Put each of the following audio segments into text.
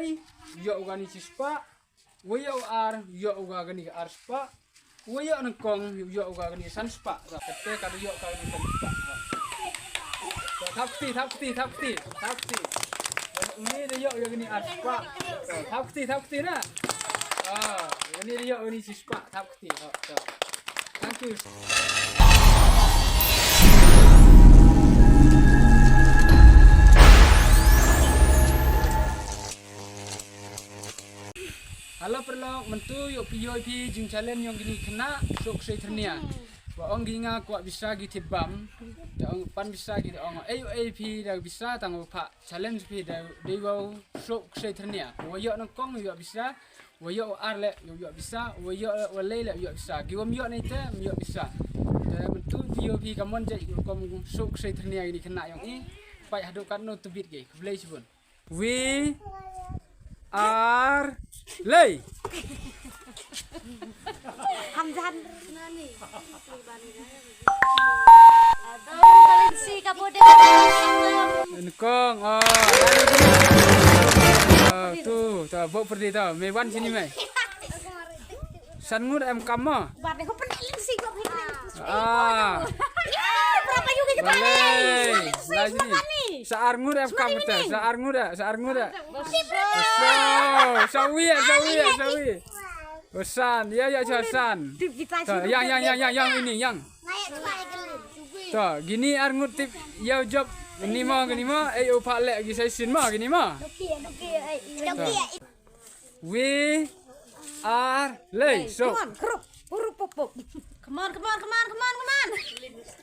lei yo gani cispa wayo ar yo gani ar spa wayo nengkong yo gani san spa kete kada yo gani san spa thapti ini dia yo gani ar spa thapti na ini dia yo gani cispa thapti thank you. Halo perlok mentu yuk POP jing challenge yang gini kena sok saya ternia. Baong ginga kuat bisa gitu bam, dan pan bisa gitu ong. AUAP dah bisa tangguh pak challenge pi dah dewa sok saya ternia. Wayok nongkong yuk bisa, wayok arle yuk bisa, wayok walai le yuk bisa. Giwam yuk nanti yuk bisa. Dan mentu POP kamu jadi kamu sok saya ternia gini kena yang ini. Pak hadukan no tebit gay, boleh sebun. We are lay. Hamzan nani. Valensi kapode. Nengkong, tuh, bawa pergi tau, mewan sini mai. Sangur em kamu. Barne ko penilin si ko penilin. Berapa juga kita boleh. Lah sini. Saarngur em kamu teh, saarngur dah. Sawi. Bosan, ya Hasan. Yang ini, yang. Tuh, gini arngut tip ya job gini mah, ayo pak lek lagi saya sin mah gini mah. We are lay. So. Come on.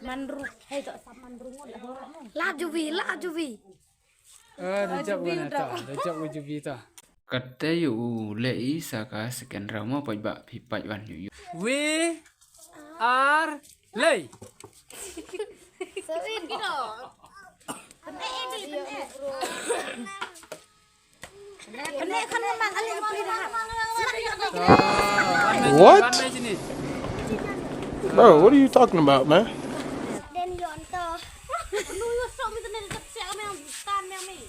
Manru. Hey, tak manru Laju vi. Rejak ujubi ta. Kata yu lei saka sekian rama pajak pipat wan yu. We are lay. Sewin gitu. Benek kan memang alih pelihara. What? Bro, what are you talking about, man? Den yonto. Nu yo sok mi tenen tak siap memang tan memang mi.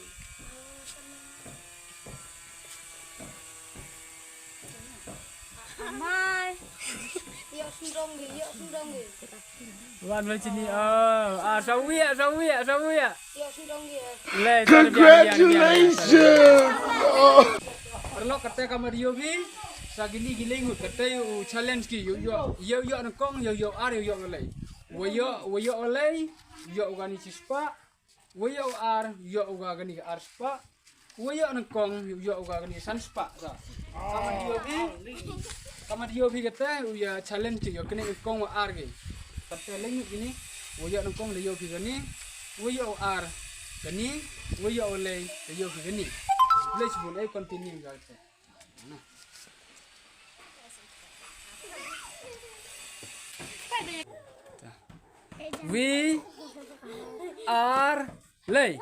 Mai. Yo sundong gi. Wan macam ni. Sawi ya. Yo sundong gi. Congratulations! Perlu kata kamar yogi. Sagini gilingut kata yu challenge ki yo nengkong yo ar yo olay. Wayo olay yo gani cispa. Wayo ar yo gani ar spa. Wayo nengkong yo gani san spa. Kamar yogi kata ya challenge ki yo kena nengkong ar ki. Kata lengut gini wayo nengkong le yogi gani. Wayo ar gani. Wayo olay le yogi gani. Let's go continue kata. We are lay.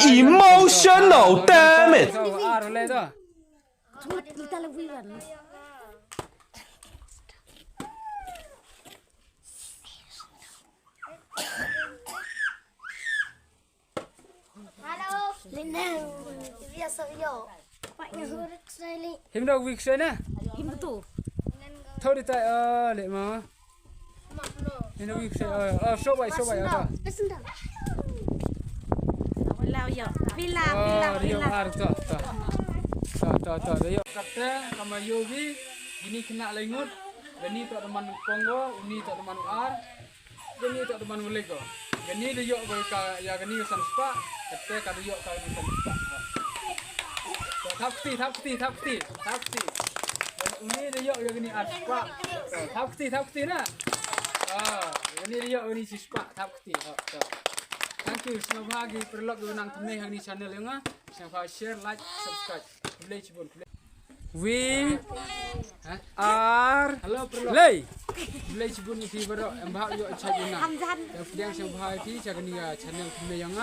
Emotional, damn it! Are lay tu. Kita lebih kan. Lenang, biasa yo. Paknya huruf sekali. Him dah week sana. Him tu. Tahu dia tak lek mah. Him dah week sana. Sobai ada. Sendal. Walau yo. Villa. Dia ar tu. Dia kata kamar yogi gini kena lengut. Gini tak teman Kongo, ini tak teman ar. Gini tak teman Mulego. Gini dia yo ya gini san spa. Kata kada yo kau ni san spa. Thapti. Ini dia yo gini ar spa. Thapti na. Ini dia yo gini spa thapti. Thank you semua bagi perlu gunang temui yang di channel yang semua share, like, subscribe. We are lay. Boleh sebut ni baru embak yo cakap guna. Yang sedang semua bagi cakap ni channel temui yang